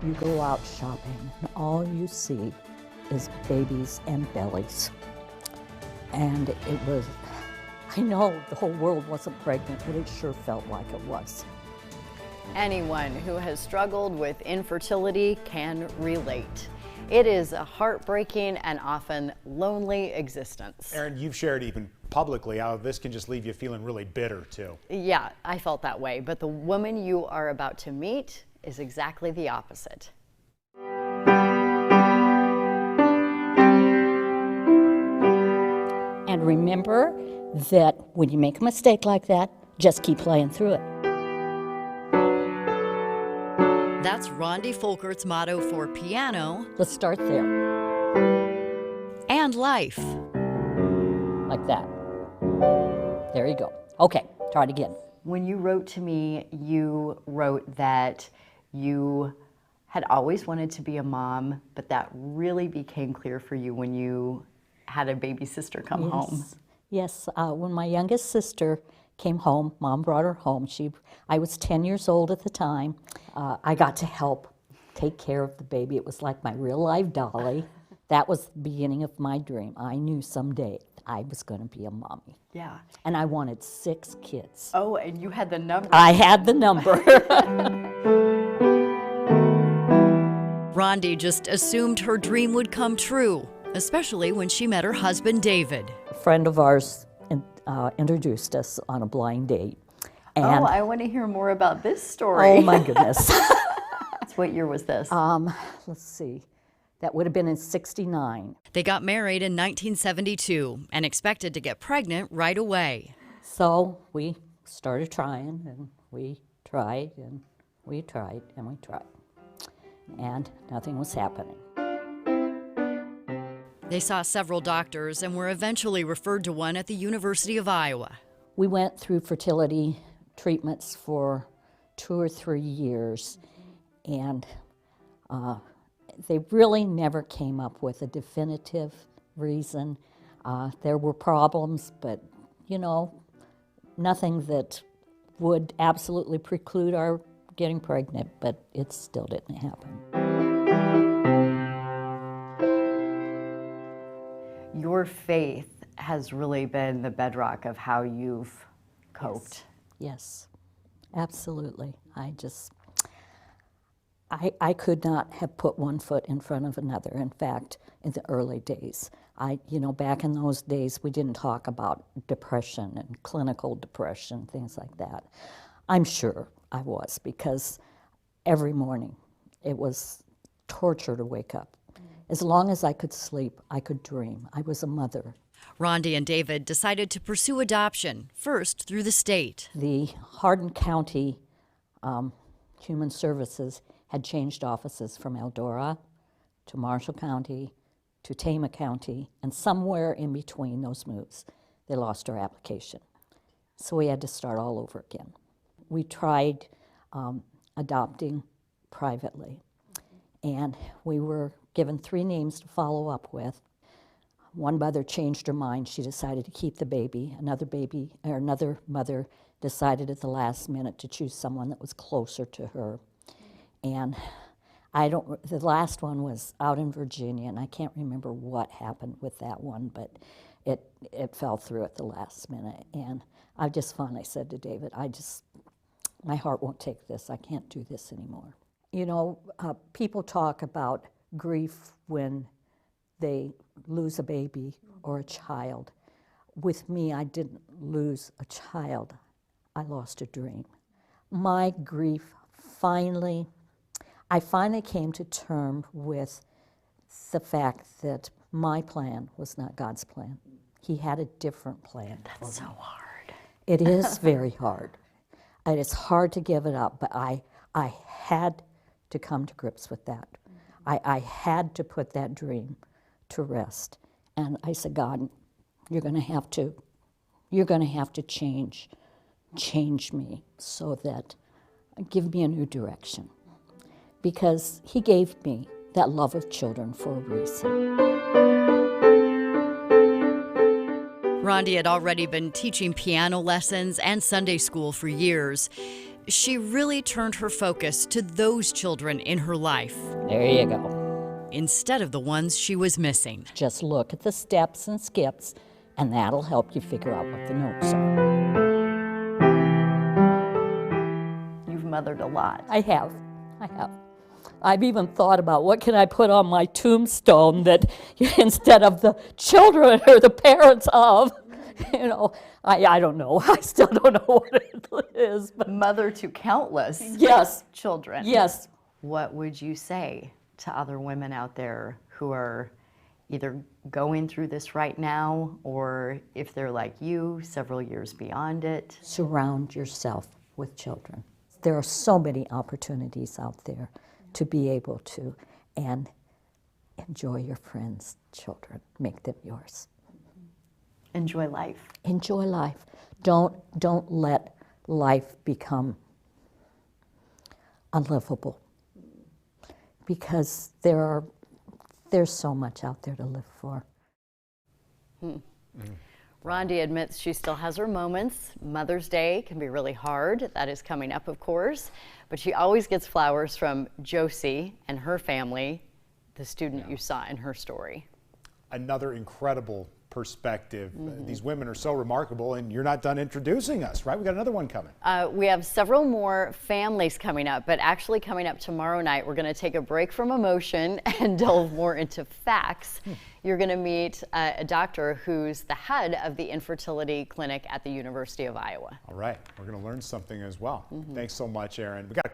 You go out shopping, and all you see is babies and bellies. And it was, I know the whole world wasn't pregnant, but it sure felt like it was. Anyone who has struggled with infertility can relate. It is a heartbreaking and often lonely existence. Erin, you've shared even publicly how this can just leave you feeling really bitter too. Yeah, I felt that way, but the woman you are about to meet is exactly the opposite. And remember that when you make a mistake like that, just keep playing through it. That's Rondie Folkert's motto for piano Let's start there, and life. like that. There you go. Okay, try it again. When you wrote to me, you wrote that you had always wanted to be a mom, but that really became clear for you when you had a baby sister come home. Yes, when my youngest sister came home, Mom brought her home. I was 10 years old at the time. I got to help take care of the baby. It was like my real life dolly. That was the beginning of my dream. I knew someday I was going to be a mommy. Yeah. And I wanted 6 kids. Oh, and you had the number. I had the number. Rondie just assumed her dream would come true, especially when she met her husband, David. A friend of ours introduced us on a blind date. And Oh, I want to hear more about this story. oh my goodness. What year was this? Let's see. That would have been in '69. They got married in 1972 and expected to get pregnant right away. So we started trying, and we tried, and we tried, and we tried. And nothing was happening. They saw several doctors and were eventually referred to one at the University of Iowa. We went through fertility treatments for 2 or 3 years, and they really never came up with a definitive reason. There were problems, but, nothing that would absolutely preclude our getting pregnant, but it still didn't happen. Your faith has really been the bedrock of how you've coped. Yes, absolutely. I could not have put one foot in front of another. In fact, in the early days, back in those days, we didn't talk about depression and clinical depression, things like that. I'm sure I was, because every morning it was torture to wake up. As long as I could sleep, I could dream. I was a mother. Rondie and David decided to pursue adoption, first through the state. The Hardin County Human Services had changed offices from Eldora to Marshall County to Tama County, and somewhere in between those moves, they lost our application. So we had to start all over again. We tried adopting privately, and we were given 3 names to follow up with. One mother changed her mind. She decided to keep the baby. Another mother decided at the last minute to choose someone that was closer to her. And the last one was out in Virginia, and I can't remember what happened with that one, but it fell through at the last minute. And I just finally said to David, my heart won't take this. I can't do this anymore. People talk about grief when they lose a baby or a child. With me, I didn't lose a child. I lost a dream. My grief I finally came to terms with the fact that my plan was not God's plan. He had a different plan. That's so hard. It is very hard. And it's hard to give it up, but I had to come to grips with that. I had to put that dream to rest. And I said, God, you're going to have to change me so that, give me a new direction. Because he gave me that love of children for a reason. Rondie had already been teaching piano lessons and Sunday school for years. she really turned her focus to those children in her life There you go. instead of the ones she was missing. Just look at the steps and skips, and that'll help you figure out what the notes are. You've mothered a lot. I have. I've even thought about what can I put on my tombstone that instead of the children or the parents of, I don't know. I still don't know what it is. But Mother to countless yes, children. yes. What would you say to other women out there who are either going through this right now, or if they're like you, several years beyond it? Surround yourself with children. There are so many opportunities out there to be able to, and enjoy your friends' children. Make them yours. Enjoy life. Enjoy life. Don't let life become unlivable, because there's so much out there to live for. Rondi admits she still has her moments. Mother's Day can be really hard. That is coming up, of course. But she always gets flowers from Josie and her family, the student you saw in her story. Another incredible perspective. These women are so remarkable, and you're not done introducing us, right? We got another one coming. We have several more families coming up, but actually coming up tomorrow night, we're going to take a break from emotion and delve more into facts. You're going to meet a doctor who's the head of the infertility clinic at the University of Iowa. All right, we're going to learn something as well. Thanks so much, Erin. We got